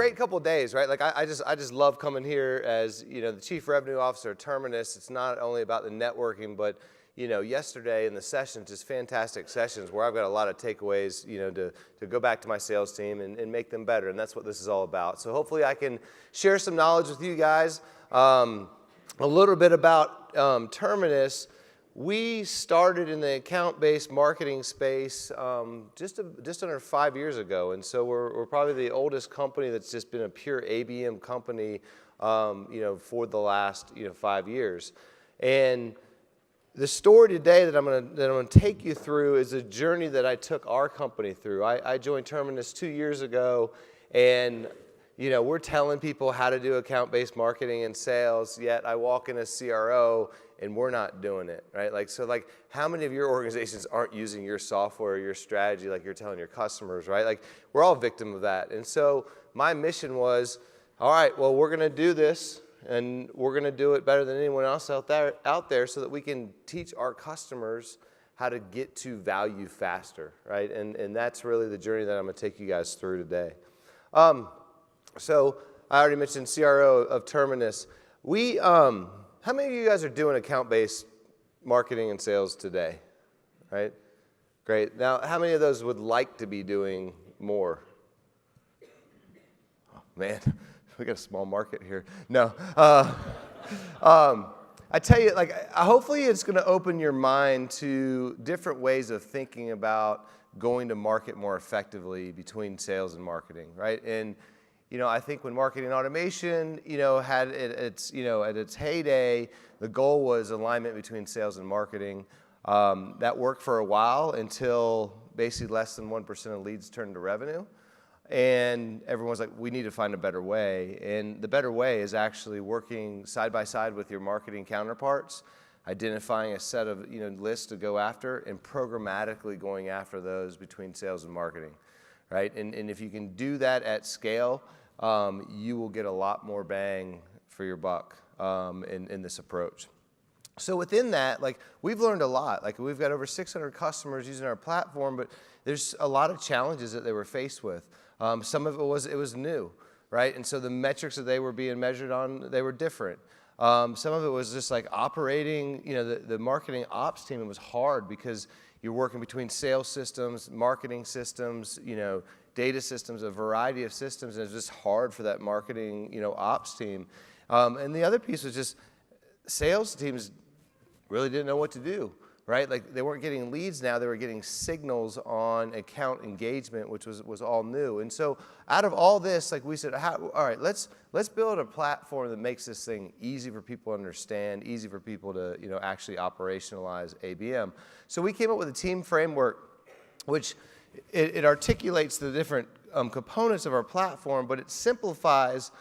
great couple of days, right? Like I just love coming here as, the Chief Revenue Officer at Terminus. It's not only about the networking, but, yesterday in the sessions, just fantastic sessions where I've got a lot of takeaways, to go back to my sales team and make them better. And that's what this is all about. So hopefully I can share some knowledge with you guys. A little bit about Terminus. We started in the account-based marketing space just under 5 years ago, and so we're probably the oldest company that's just been a pure ABM company, for the last 5 years. And the story today that I'm gonna take you through is a journey that I took our company through. I joined Terminus 2 years ago, and we're telling people how to do account-based marketing and sales, yet I walk in as CRO and we're not doing it, right? Like how many of your organizations aren't using your software or your strategy like you're telling your customers, right? Like we're all victim of that. And so my mission was, all right, well, we're gonna do this and we're gonna do it better than anyone else out there so that we can teach our customers how to get to value faster, right? And that's really the journey that I'm gonna take you guys through today. So I already mentioned CRO of Terminus. How many of you guys are doing account-based marketing and sales today, right? Great. Now, how many of those would like to be doing more? Oh, man, we got a small market here. No. I tell you, hopefully it's going to open your mind to different ways of thinking about going to market more effectively between sales and marketing, right? And I think when marketing automation, had its, at its heyday, the goal was alignment between sales and marketing. That worked for a while until basically less than 1% of leads turned to revenue. And everyone's like, we need to find a better way. And the better way is actually working side by side with your marketing counterparts, identifying a set of lists to go after, and programmatically going after those between sales and marketing. Right? And if you can do that at scale, you will get a lot more bang for your buck in this approach. So within that, we've learned a lot. We've got over 600 customers using our platform, but there's a lot of challenges that they were faced with. Some of it was new, right? And so the metrics that they were being measured on, they were different. Some of it was just operating, the marketing ops team. It was hard because you're working between sales systems, marketing systems, data systems, a variety of systems, and it's just hard for that marketing, ops team. And the other piece was just sales teams really didn't know what to do, right? They weren't getting leads now, they were getting signals on account engagement, which was all new. And so out of all this, we said, all right, let's build a platform that makes this thing easy for people to understand, easy for people to, actually operationalize ABM. So we came up with a team framework, which it articulates the different components of our platform, but it simplifies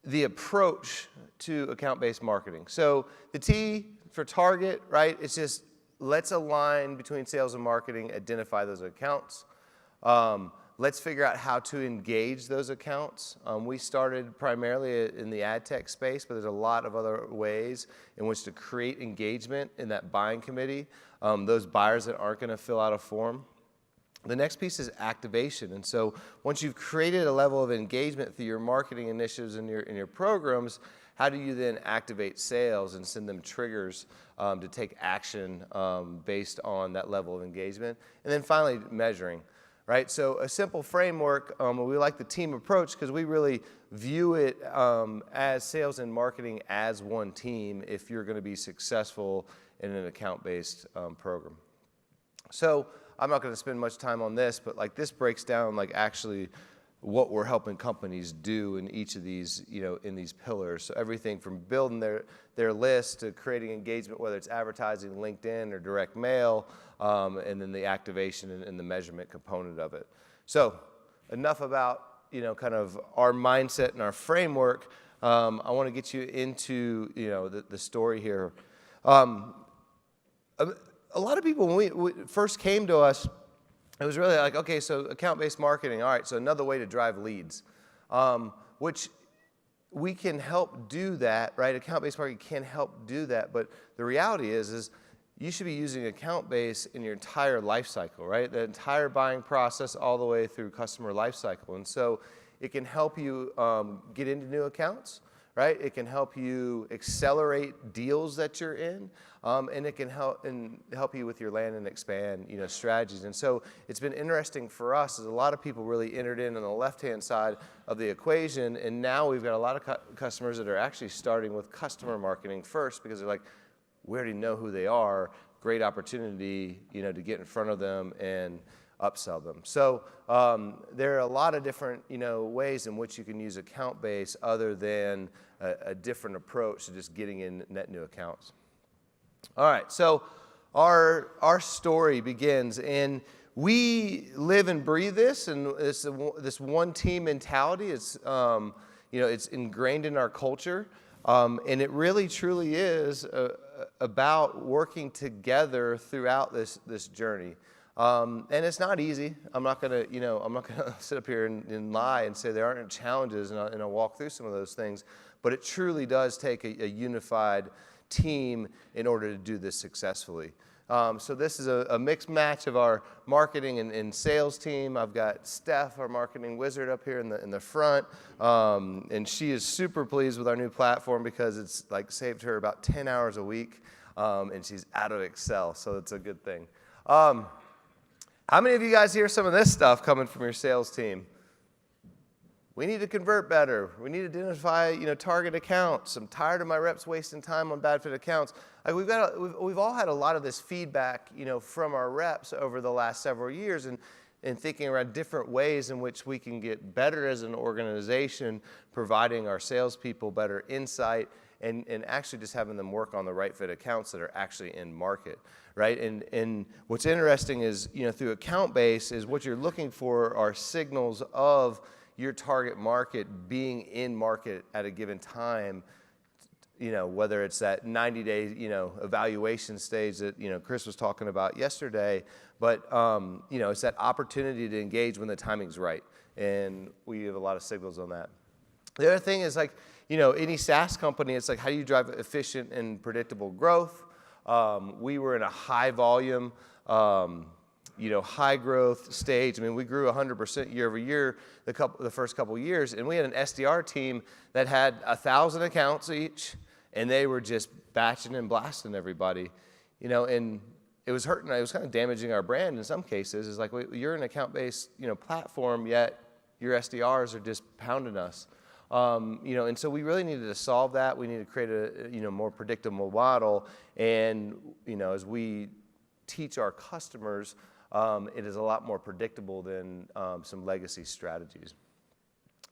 the approach to account-based marketing. So the T for target, right? It's just let's align between sales and marketing, identify those accounts. Let's figure out how to engage those accounts. We started primarily in the ad tech space, but there's a lot of other ways in which to create engagement in that buying committee, those buyers that aren't going to fill out a form. The next piece is activation. And so once you've created a level of engagement through your marketing initiatives and your programs, how do you then activate sales and send them triggers to take action based on that level of engagement? And then finally, measuring, right? So a simple framework, we like the team approach because we really view it as sales and marketing as one team if you're going to be successful in an account-based program. So I'm not going to spend much time on this, but this breaks down actually what we're helping companies do in each of these, in these pillars. So everything from building their list to creating engagement, whether it's advertising, LinkedIn, or direct mail, and then the activation and the measurement component of it. So enough about, kind of our mindset and our framework. I want to get you into, the story here. A lot of people, when we first came to us, it was really okay, so account-based marketing, all right, so another way to drive leads, which we can help do that, right? Account-based marketing can help do that, but the reality is you should be using account-based in your entire life cycle, right? The entire buying process all the way through customer life cycle. And so It can help you get into new accounts, right? It can help you accelerate deals that you're in, and it can help you with your land and expand, strategies. And so it's been interesting for us as a lot of people really entered in on the left-hand side of the equation, and now we've got a lot of customers that are actually starting with customer marketing first because they're like, we already know who they are, great opportunity, to get in front of them and upsell them. So there are a lot of different, ways in which you can use account base other than a different approach to just getting in net new accounts. All right, so our story begins, and we live and breathe this, and it's this one team mentality. It's it's ingrained in our culture, and it really truly is about working together throughout this journey. And it's not easy. I'm not gonna sit up here and lie and say there aren't challenges, and I'll walk through some of those things. But it truly does take a unified team in order to do this successfully. So this is a mixed match of our marketing and sales team. I've got Steph, our marketing wizard, up here in the front, and she is super pleased with our new platform because it's saved her about 10 hours a week, and she's out of Excel, so it's a good thing. How many of you guys hear some of this stuff coming from your sales team? We need to convert better. We need to identify, target accounts. I'm tired of my reps wasting time on bad fit accounts. We've all had a lot of this feedback, from our reps over the last several years, and thinking around different ways in which we can get better as an organization, providing our salespeople better insight, and actually just having them work on the right fit accounts that are actually in market, right? And what's interesting is, through account base is what you're looking for are signals of your target market being in market at a given time, whether it's that 90-day, evaluation stage that, Chris was talking about yesterday, but, it's that opportunity to engage when the timing's right. And we have a lot of signals on that. The other thing is any SaaS company, it's how do you drive efficient and predictable growth? We were in a high volume, high growth stage. I mean, we grew 100% year over year the first couple of years, and we had an SDR team that had 1,000 accounts each, and they were just batching and blasting everybody, and it was hurting. It was kind of damaging our brand in some cases. It's you're an account-based, platform, yet your SDRs are just pounding us. And so we really needed to solve that. We needed to create a, more predictable model. And, as we teach our customers, it is a lot more predictable than some legacy strategies.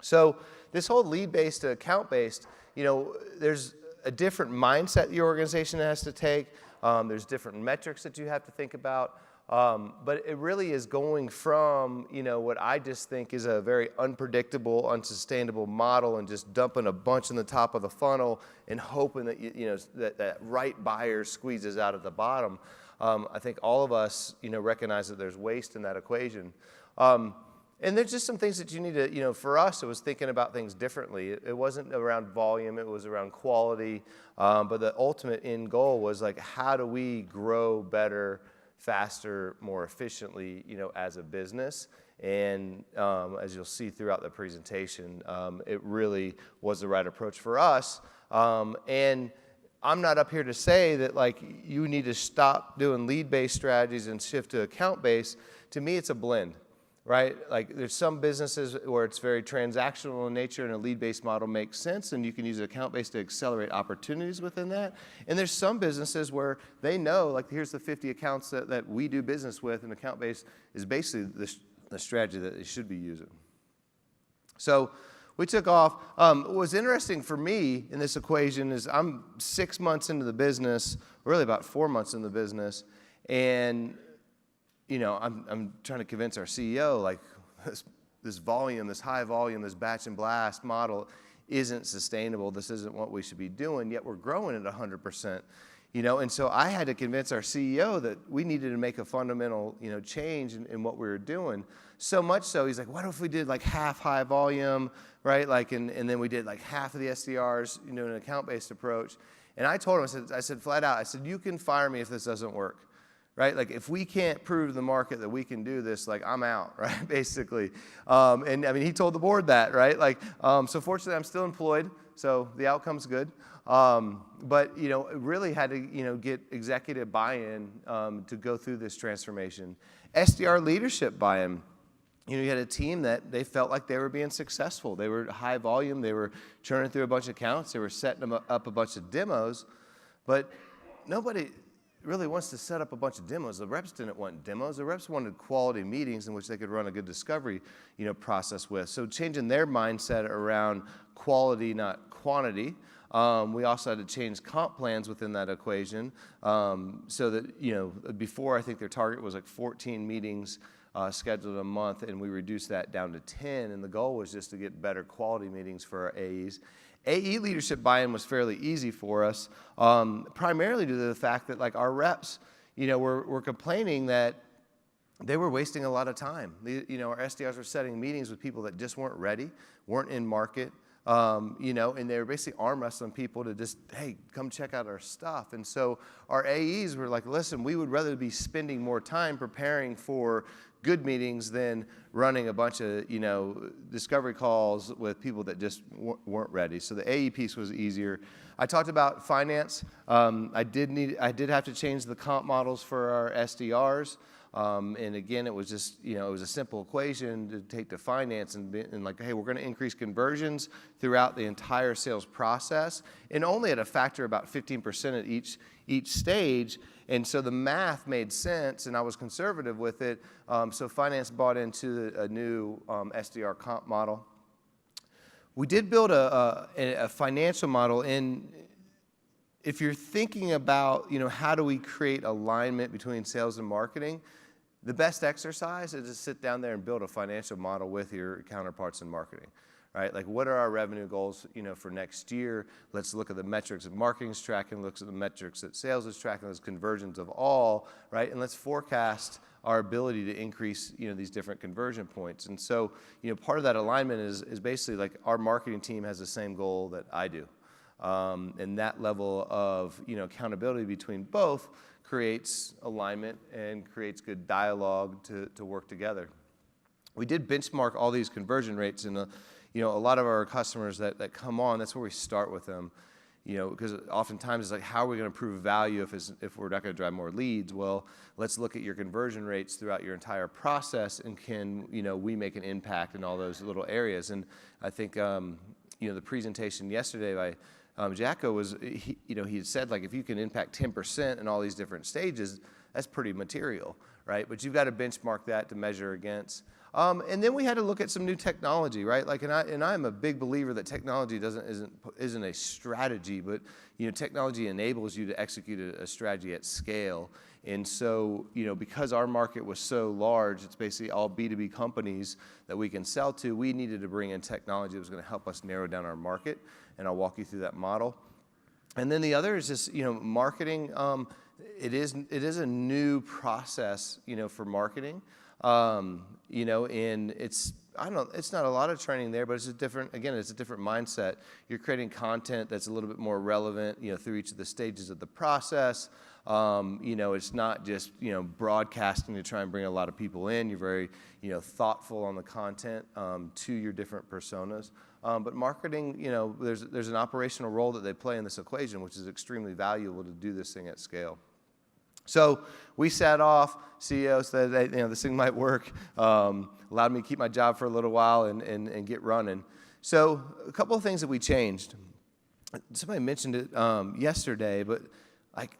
So this whole lead-based to account-based, there's a different mindset your organization has to take. There's different metrics that you have to think about. But it really is going from, what I just think is a very unpredictable, unsustainable model and just dumping a bunch in the top of the funnel and hoping that, that right buyer squeezes out at the bottom. I think all of us, recognize that there's waste in that equation. And there's just some things that you need to, for us, it was thinking about things differently. It wasn't around volume, it was around quality. But the ultimate end goal was how do we grow better, faster, more efficiently, as a business. And as you'll see throughout the presentation, it really was the right approach for us. And I'm not up here to say that you need to stop doing lead-based strategies and shift to account-based. To me, it's a blend, right? There's some businesses where it's very transactional in nature and a lead-based model makes sense, and you can use account-based to accelerate opportunities within that. And there's some businesses where they know, here's the 50 accounts that we do business with, and account-based is basically the strategy that they should be using. So we took off. What was interesting for me in this equation is I'm 6 months into the business, really about 4 months in the business, and I'm trying to convince our CEO this volume, this high volume, this batch and blast model isn't sustainable. This isn't what we should be doing. Yet we're growing at 100%. And so I had to convince our CEO that we needed to make a fundamental change in what we were doing. So much so he's like, what if we did half high volume, right? And then we did half of the SDRs, an account-based approach. And I told him, I said flat out, you can fire me if this doesn't work. right? Like if we can't prove to the market that we can do this, like I'm out, right? Basically. And I mean, he told the board that, right? Like, so fortunately I'm still employed, so the outcome's good. But, really had to, get executive buy-in to go through this transformation. SDR leadership buy-in. You had a team that they felt like they were being successful. They were high volume. They were churning through a bunch of accounts. They were setting up a bunch of demos. But nobody really wants to set up a bunch of demos. The reps didn't want demos. The reps wanted quality meetings in which they could run a good discovery, process with. So changing their mindset around quality, not quantity. We also had to change comp plans within that equation so that, before I think their target was like 14 meetings scheduled a month, and we reduced that down to 10, and the goal was just to get better quality meetings for our AEs. AE leadership buy-in was fairly easy for us, primarily due to the fact that like our reps, were complaining that they were wasting a lot of time. Our SDRs were setting meetings with people that just weren't ready, weren't in market, and they were basically arm wrestling people to just, hey, come check out our stuff. And so our AEs were like, listen, we would rather be spending more time preparing for good meetings than running a bunch of, discovery calls with people that just weren't ready. So the AE piece was easier. I talked about finance. I did have to change the comp models for our SDRs. And again, it was just, it was a simple equation to take to finance and like, hey, we're going to increase conversions throughout the entire sales process, and only at a factor about 15% at each stage. And so the math made sense, and I was conservative with it. So finance bought into a new SDR comp model. We did build a financial model, and if you're thinking about, how do we create alignment between sales and marketing, the best exercise is to sit down there and build a financial model with your counterparts in marketing, right? Like, what are our revenue goals, for next year? Let's look at the metrics that marketing's tracking, looks at the metrics that sales is tracking, those conversions of all, right? And let's forecast our ability to increase, these different conversion points. And so, part of that alignment is basically like our marketing team has the same goal that I do. And that level of, accountability between both creates alignment and creates good dialogue to work together. We did benchmark all these conversion rates, and a lot of our customers that come on, that's where we start with them, because oftentimes it's like, how are we going to prove value if we're not going to drive more leads? Well, let's look at your conversion rates throughout your entire process, and can we make an impact in all those little areas? And I think the presentation yesterday by Jacko was, he had said, like, if you can impact 10% in all these different stages, that's pretty material, right? But you've got to benchmark that to measure against. And then we had to look at some new technology, right? Like, and I'm a big believer that technology isn't a strategy, but technology enables you to execute a strategy at scale. And so, because our market was so large, it's basically all B2B companies that we can sell to, we needed to bring in technology that was going to help us narrow down our market, and I'll walk you through that model. And then the other is just, marketing. It is a new process, for marketing. And it's not a lot of training there, but it's a different mindset. You're creating content that's a little bit more relevant, through each of the stages of the process. It's not just, broadcasting to try and bring a lot of people in. You're very, thoughtful on the content to your different personas. But marketing, there's an operational role that they play in this equation, which is extremely valuable to do this thing at scale. So we sat off, CEO said, hey, this thing might work, allowed me to keep my job for a little while and get running. So a couple of things that we changed. Somebody mentioned it yesterday, but like,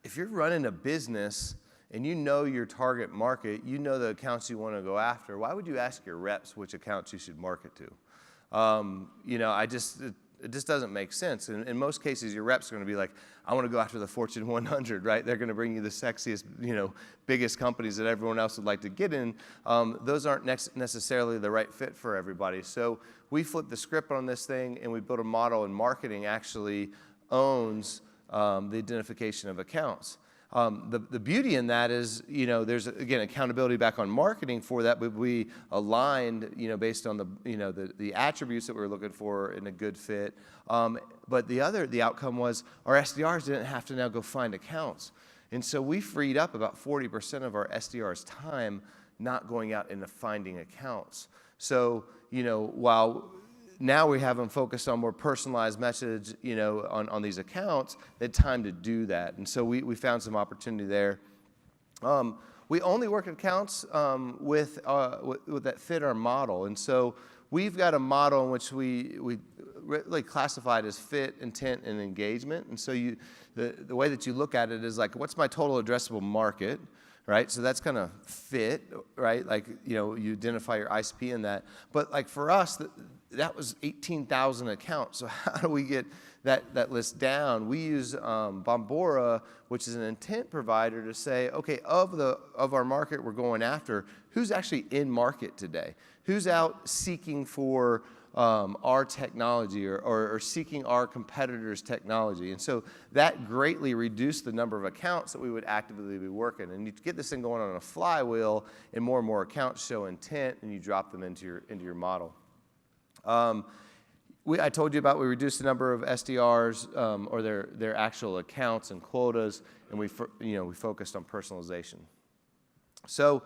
if you're running a business and your target market, the accounts you want to go after, why would you ask your reps which accounts you should market to? It just doesn't make sense. And in most cases, your reps are going to be like, I want to go after the Fortune 100, right? They're going to bring you the sexiest, biggest companies that everyone else would like to get in. Those aren't necessarily the right fit for everybody. So we flipped the script on this thing, and we built a model, and marketing actually owns the identification of accounts. The beauty in that is, there's, again, accountability back on marketing for that, but we aligned, based on the attributes that we were looking for in a good fit. But the outcome was our SDRs didn't have to now go find accounts. And so we freed up about 40% of our SDR's time not going out and finding accounts. So, while now we have them focused on more personalized message, on these accounts, they had time to do that. And so we found some opportunity there. We only work at accounts with that fit our model. And so we've got a model in which we really classified as fit, intent, and engagement. And so the way that you look at it is like, what's my total addressable market, right? So that's kind of fit, right? Like, you identify your ICP in that. But like for us, that was 18,000 accounts. So how do we get that list down? We use Bombora, which is an intent provider, to say, okay, of our market we're going after, who's actually in market today? Who's out seeking for our technology or seeking our competitors' technology? And so that greatly reduced the number of accounts that we would actively be working. And you get this thing going on a flywheel, and more accounts show intent, and you drop them into your model. I told you about we reduced the number of SDRs or their actual accounts and quotas, and we focused on personalization. So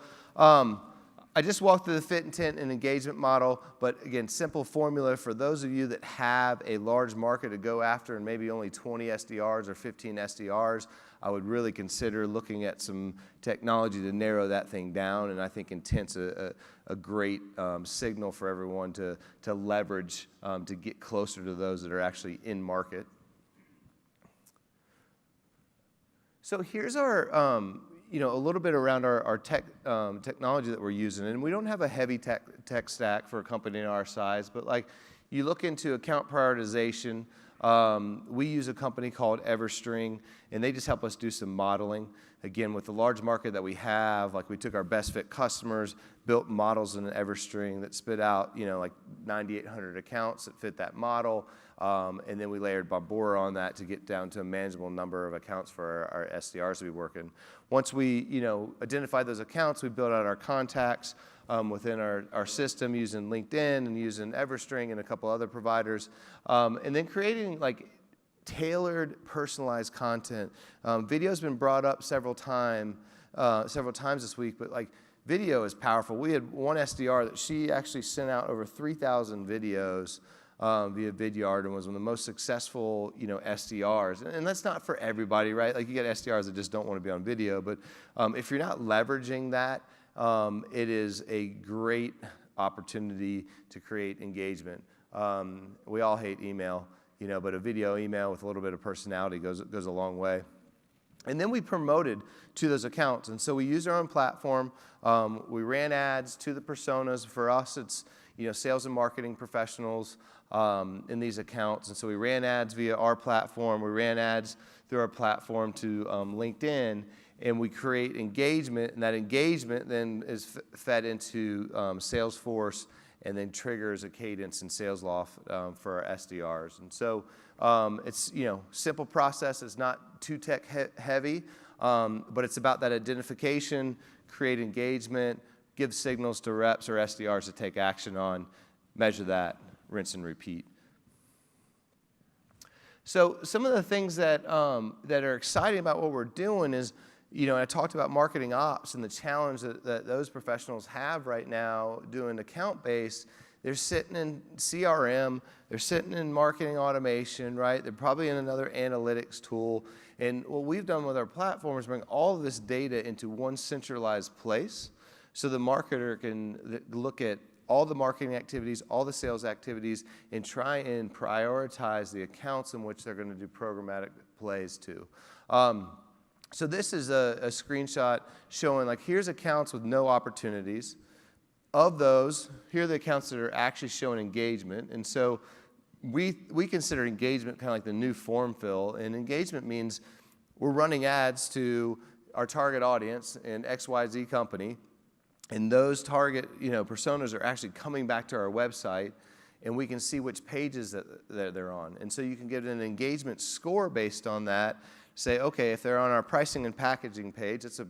I just walked through the fit, intent, and engagement model, but again, simple formula for those of you that have a large market to go after and maybe only 20 SDRs or 15 SDRs, I would really consider looking at some technology to narrow that thing down, and I think intent's a great signal for everyone to leverage to get closer to those that are actually in market. So here's our a little bit around our technology that we're using. And we don't have a heavy tech stack for a company our size, but like you look into account prioritization, we use a company called EverString, and they just help us do some modeling. Again, with the large market that we have, like we took our best fit customers, built models in an EverString that spit out, like 9,800 accounts that fit that model. And then we layered Bombora on that to get down to a manageable number of accounts for our SDRs to be working. Once we, identified those accounts, we built out our contacts within our system using LinkedIn and using EverString and a couple other providers. And then creating like tailored, personalized content. Video's been brought up several times this week, but like video is powerful. We had one SDR that she actually sent out over 3,000 videos via Vidyard and was one of the most successful, SDRs. And that's not for everybody, right? Like you get SDRs that just don't want to be on video, but if you're not leveraging that, it is a great opportunity to create engagement. We all hate email, but a video email with a little bit of personality goes a long way. And then we promoted to those accounts. And so we used our own platform. We ran ads to the personas. For us, it's sales and marketing professionals in these accounts. And so we ran ads via our platform. We ran ads through our platform to LinkedIn. And we create engagement. And that engagement then is fed into Salesforce and then triggers a cadence in SalesLoft for our SDRs. And so it's simple process. It's not too tech heavy, but it's about that identification, create engagement, give signals to reps or SDRs to take action on, measure that, rinse and repeat. So some of the things that are exciting about what we're doing is, I talked about marketing ops and the challenge that those professionals have right now doing account-based. They're sitting in CRM, they're sitting in marketing automation, right? They're probably in another analytics tool. And what we've done with our platform is bring all of this data into one centralized place so the marketer can look at all the marketing activities, all the sales activities, and try and prioritize the accounts in which they're going to do programmatic plays to. So this is a screenshot showing like here's accounts with no opportunities. Of those, here are the accounts that are actually showing engagement. And so we consider engagement kind of like the new form fill. And engagement means we're running ads to our target audience in XYZ company. And those target personas are actually coming back to our website. And we can see which pages that they're on. And so you can get an engagement score based on that. Say, okay, if they're on our pricing and packaging page, it's a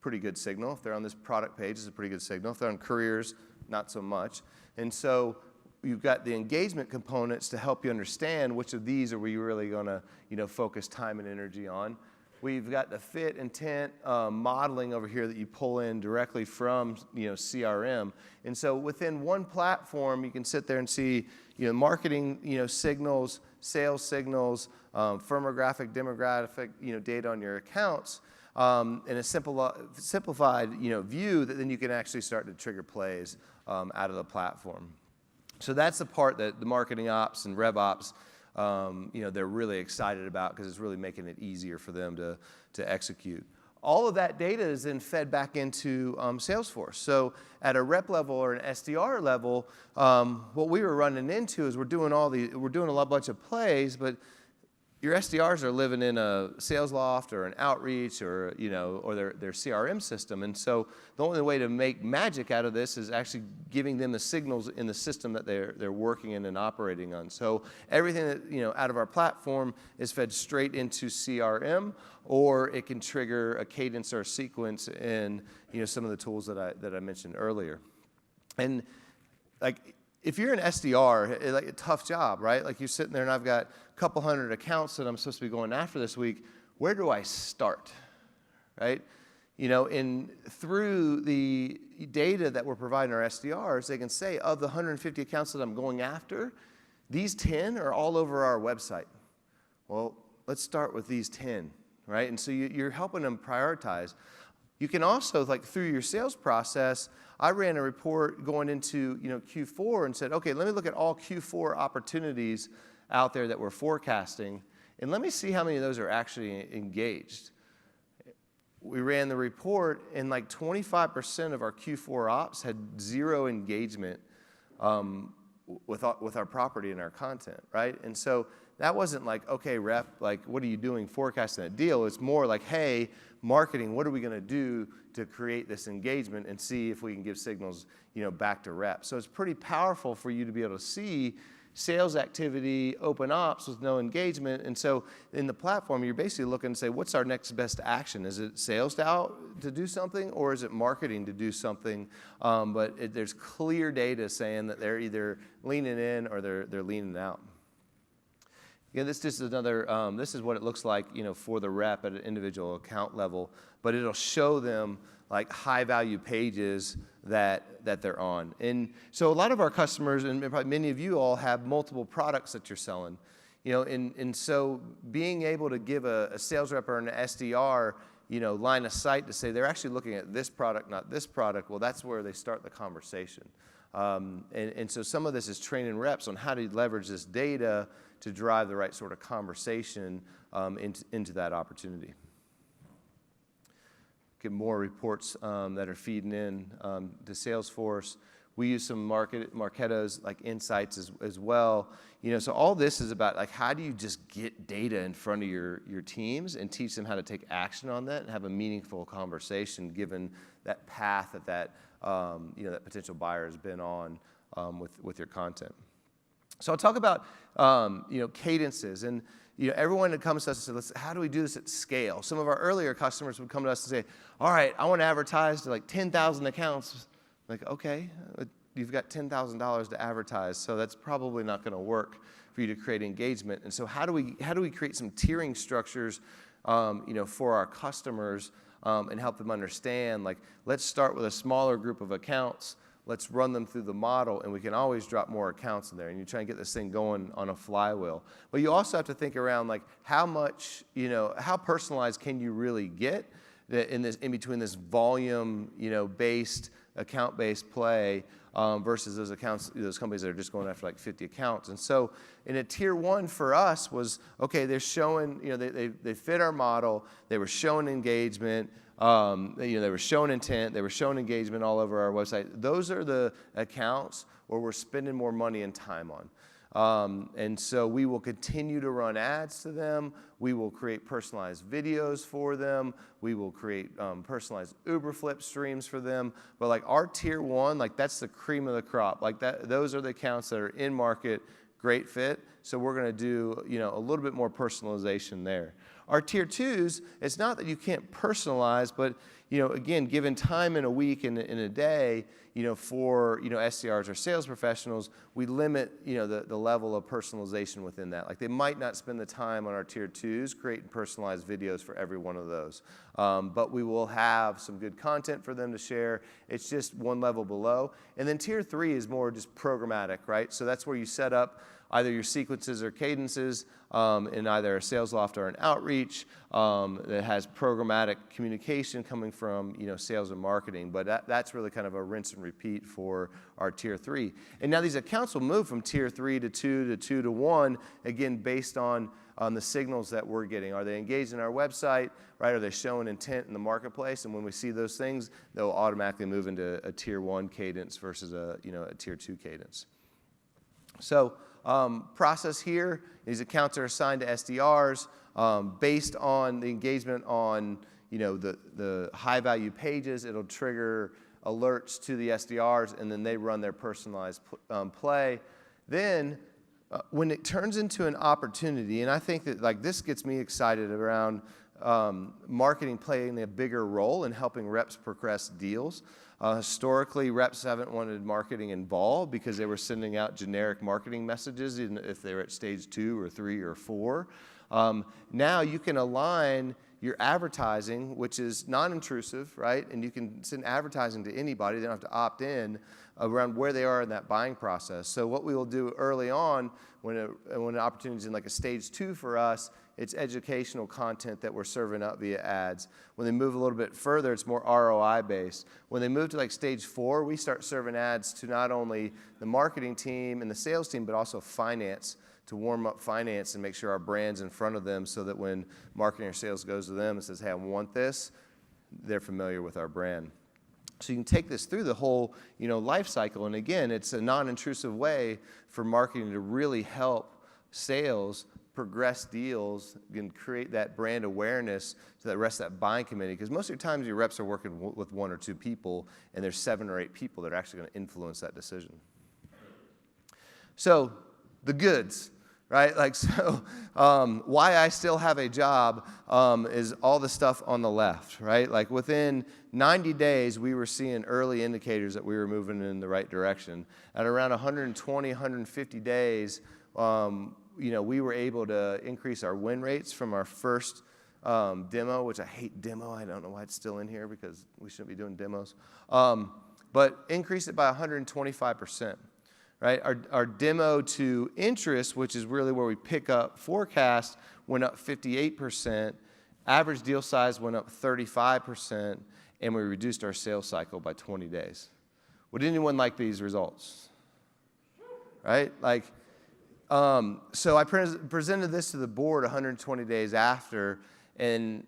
pretty good signal. If they're on this product page, it's a pretty good signal. If they're on careers, not so much. And so you've got the engagement components to help you understand which of these are we really going to focus time and energy on. we've got the fit intent modeling over here that you pull in directly from CRM. And so within one platform, you can sit there and see marketing signals, sales signals, firmographic, demographic data on your accounts in a simplified view that then you can actually start to trigger plays out of the platform. So that's the part that the marketing ops and rev ops they're really excited about because it's really making it easier for them to execute. All of that data is then fed back into Salesforce. So at a rep level or an SDR level, what we were running into is we're doing a bunch of plays, but your SDRs are living in a sales loft or an outreach or their CRM system. And so the only way to make magic out of this is actually giving them the signals in the system that they're working in and operating on. So everything that out of our platform is fed straight into CRM, or it can trigger a cadence or a sequence in some of the tools that I mentioned earlier. And if you're an SDR, a tough job, right? Like you're sitting there and I've got a couple hundred accounts that I'm supposed to be going after this week. Where do I start, right? And through the data that we're providing our SDRs, they can say, of the 150 accounts that I'm going after, these 10 are all over our website. Well, let's start with these 10, right? And so you're helping them prioritize. You can also, through your sales process, I ran a report going into Q4 and said, okay, let me look at all Q4 opportunities out there that we're forecasting, and let me see how many of those are actually engaged. We ran the report, and 25% of our Q4 ops had zero engagement with our property and our content, right? And so that wasn't okay, rep, what are you doing forecasting a deal? It's more hey, marketing, what are we going to do to create this engagement and see if we can give signals, back to rep. So it's pretty powerful for you to be able to see sales activity, open ops with no engagement. And so in the platform, you're basically looking to say, what's our next best action? Is it sales to do something, or is it marketing to do something? But there's clear data saying that they're either leaning in or they're leaning out. Again, this is another. This is what it looks like, for the rep at an individual account level. But it'll show them high-value pages that they're on. And so a lot of our customers, and probably many of you all, have multiple products that you're selling. And so being able to give a sales rep or an SDR, line of sight to say they're actually looking at this product, not this product. Well, that's where they start the conversation. And so some of this is training reps on how to leverage this data to drive the right sort of conversation into that opportunity. Get more reports that are feeding in to Salesforce. We use some Marketos insights as well. So all this is about how do you just get data in front of your teams and teach them how to take action on that and have a meaningful conversation given that path that potential buyer has been on with your content. So I'll talk about cadences, and everyone that comes to us and says, how do we do this at scale? Some of our earlier customers would come to us and say, all right, I want to advertise to 10,000 accounts. Okay, you've got $10,000 to advertise, so that's probably not going to work for you to create engagement. And so how do we create some tiering structures for our customers and help them understand, let's start with a smaller group of accounts. Let's run them through the model, and we can always drop more accounts in there. And you try and get this thing going on a flywheel. But you also have to think around how much, how personalized can you really get in between this volume, based account-based play versus those companies that are just going after 50 accounts. And so in a tier one for us was, okay, they're showing, they fit our model. They were showing engagement. They were showing intent, they were showing engagement all over our website. Those are the accounts where we're spending more money and time on. And so we will continue to run ads to them. We will create personalized videos for them. We will create personalized Uber flip streams for them. But our tier one, that's the cream of the crop. Those are the accounts that are in market, great fit. So we're going to do a little bit more personalization there. Our tier twos, it's not that you can't personalize, but again, given time in a week and in a day, for SDRs or sales professionals, we limit the level of personalization within that. Like they might not spend the time on our tier twos creating personalized videos for every one of those, but we will have some good content for them to share. It's just one level below. And then tier three is more just programmatic, right? So that's where you set up either your sequences or cadences in either a sales loft or an outreach that has programmatic communication coming from sales and marketing. But that's really kind of a rinse and repeat for our tier three. And now these accounts will move from tier 3 to 2 to 2 to 1, again, based on the signals that we're getting. Are they engaged in our website, right? Are they showing intent in the marketplace? And when we see those things, they'll automatically move into a tier 1 cadence versus a tier 2 cadence. So process here, these accounts are assigned to SDRs based on the engagement on the high value pages. It'll trigger alerts to the SDRs, and then they run their personalized play. Then when it turns into an opportunity, and I think that this gets me excited around marketing playing a bigger role in helping reps progress deals. Historically, reps haven't wanted marketing involved because they were sending out generic marketing messages even if they were at stage 2 or 3 or 4. Now you can align your advertising, which is non-intrusive, right? And you can send advertising to anybody. They don't have to opt in around where they are in that buying process. So what we will do early on when an opportunity is in like a stage 2 for us, it's educational content that we're serving up via ads. When they move a little bit further, it's more ROI based. When they move to like stage 4, we start serving ads to not only the marketing team and the sales team, but also finance, to warm up finance and make sure our brand's in front of them so that when marketing or sales goes to them and says, hey, I want this, they're familiar with our brand. So you can take this through the whole life cycle. And again, it's a non-intrusive way for marketing to really help sales progress deals and create that brand awareness to the rest of that buying committee. Because most of the times your reps are working with 1 or 2 people, and there's 7 or 8 people that are actually going to influence that decision. So the goods, right? Why I still have a job is all the stuff on the left, right? Like within 90 days, we were seeing early indicators that we were moving in the right direction. At around 120, 150 days, we were able to increase our win rates from our first demo, which I hate demo. I don't know why it's still in here because we shouldn't be doing demos. But increase it by 125%. Right? Our demo to interest, which is really where we pick up forecast, went up 58%. Average deal size went up 35%, and we reduced our sales cycle by 20 days. Would anyone like these results? Right? So I presented this to the board 120 days after, and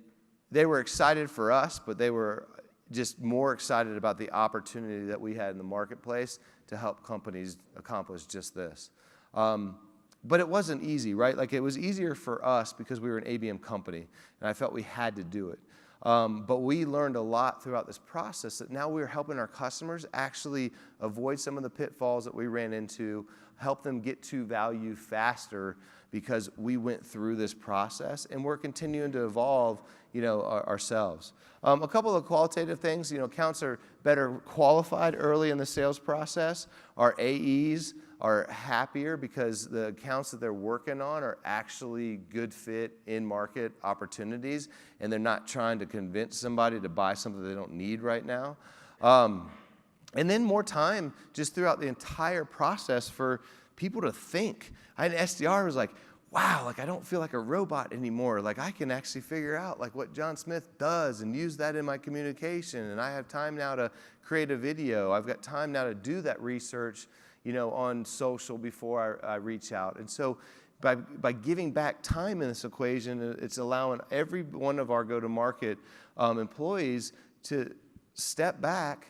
they were excited for us, but they were just more excited about the opportunity that we had in the marketplace to help companies accomplish just this. But it wasn't easy, right? It was easier for us because we were an ABM company, and I felt we had to do it. But we learned a lot throughout this process that now we were helping our customers actually avoid some of the pitfalls that we ran into, help them get to value faster because we went through this process, and we're continuing to evolve ourselves. A couple of qualitative things, accounts are better qualified early in the sales process. Our AEs are happier because the accounts that they're working on are actually good fit in market opportunities, and they're not trying to convince somebody to buy something they don't need right now. And then more time just throughout the entire process for people to think. I had an SDR who was like, wow, I don't feel like a robot anymore. I can actually figure out what John Smith does and use that in my communication. And I have time now to create a video. I've got time now to do that research, on social before I reach out. And so by giving back time in this equation, it's allowing every one of our go-to-market employees to step back,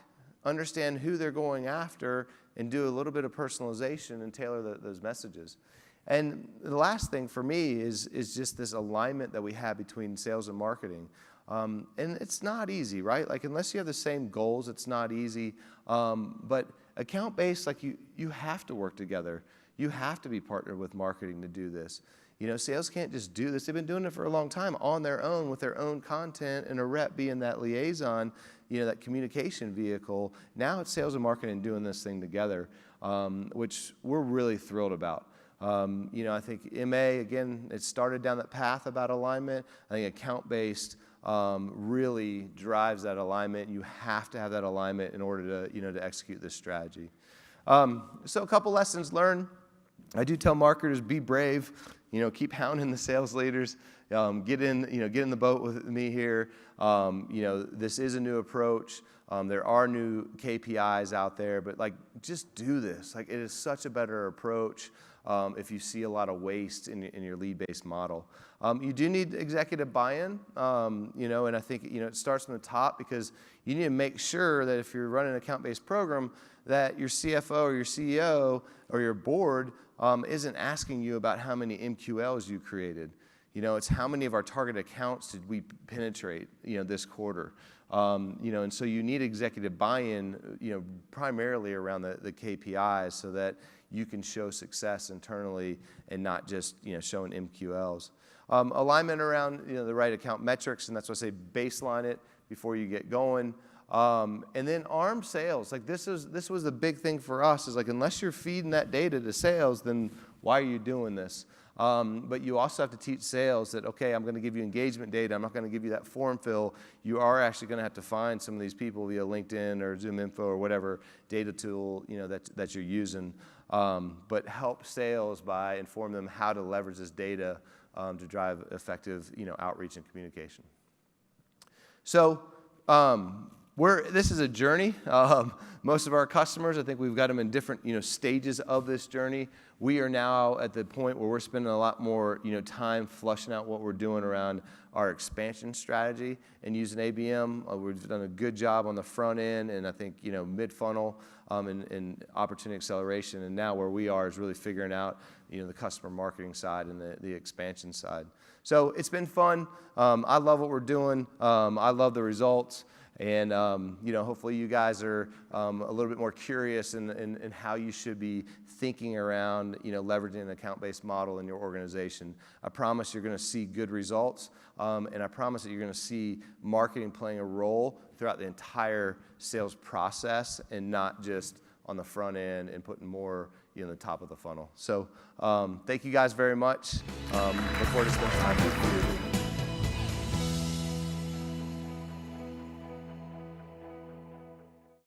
understand who they're going after, and do a little bit of personalization and tailor those messages. And the last thing for me is just this alignment that we have between sales and marketing. And it's not easy, right? Unless you have the same goals, it's not easy. But account-based, you have to work together. You have to be partnered with marketing to do this. Sales can't just do this. They've been doing it for a long time on their own with their own content, and a rep being that liaison, that communication vehicle. Now it's sales and marketing doing this thing together, which we're really thrilled about. I think MA, again, it started down that path about alignment. I think account-based really drives that alignment. You have to have that alignment in order to execute this strategy. So a couple lessons learned. I do tell marketers, be brave. Keep hounding the sales leaders. Get in the boat with me here. This is a new approach. There are new KPIs out there, but just do this. It is such a better approach if you see a lot of waste in your lead-based model. You do need executive buy-in, and I think it starts from the top, because you need to make sure that if you're running an account-based program, that your CFO or your CEO or your board isn't asking you about how many MQLs you created. It's how many of our target accounts did we penetrate, this quarter. And so you need executive buy-in, primarily around the KPIs, so that you can show success internally and not just, showing MQLs. Alignment around, the right account metrics, and that's why I say baseline it before you get going. And then arm sales. This was the big thing for us, is unless you're feeding that data to sales, then why are you doing this? But you also have to teach sales that, okay, I'm going to give you engagement data. I'm not going to give you that form fill. You are actually going to have to find some of these people via LinkedIn or Zoom Info or whatever data tool, that you're using. But help sales by informing them how to leverage this data to drive effective, outreach and communication. So, this is a journey. Most of our customers, I think we've got them in different, stages of this journey. We are now at the point where we're spending a lot more, time flushing out what we're doing around our expansion strategy and using ABM. We've done a good job on the front end, and I think, mid-funnel and opportunity acceleration. And now where we are is really figuring out, the customer marketing side and the expansion side. So it's been fun. I love what we're doing. I love the results. And, hopefully you guys are a little bit more curious in how you should be thinking around, leveraging an account-based model in your organization. I promise you're going to see good results, and I promise that you're going to see marketing playing a role throughout the entire sales process and not just on the front end and putting more, the top of the funnel. So thank you guys very much. Look forward to spending time with you.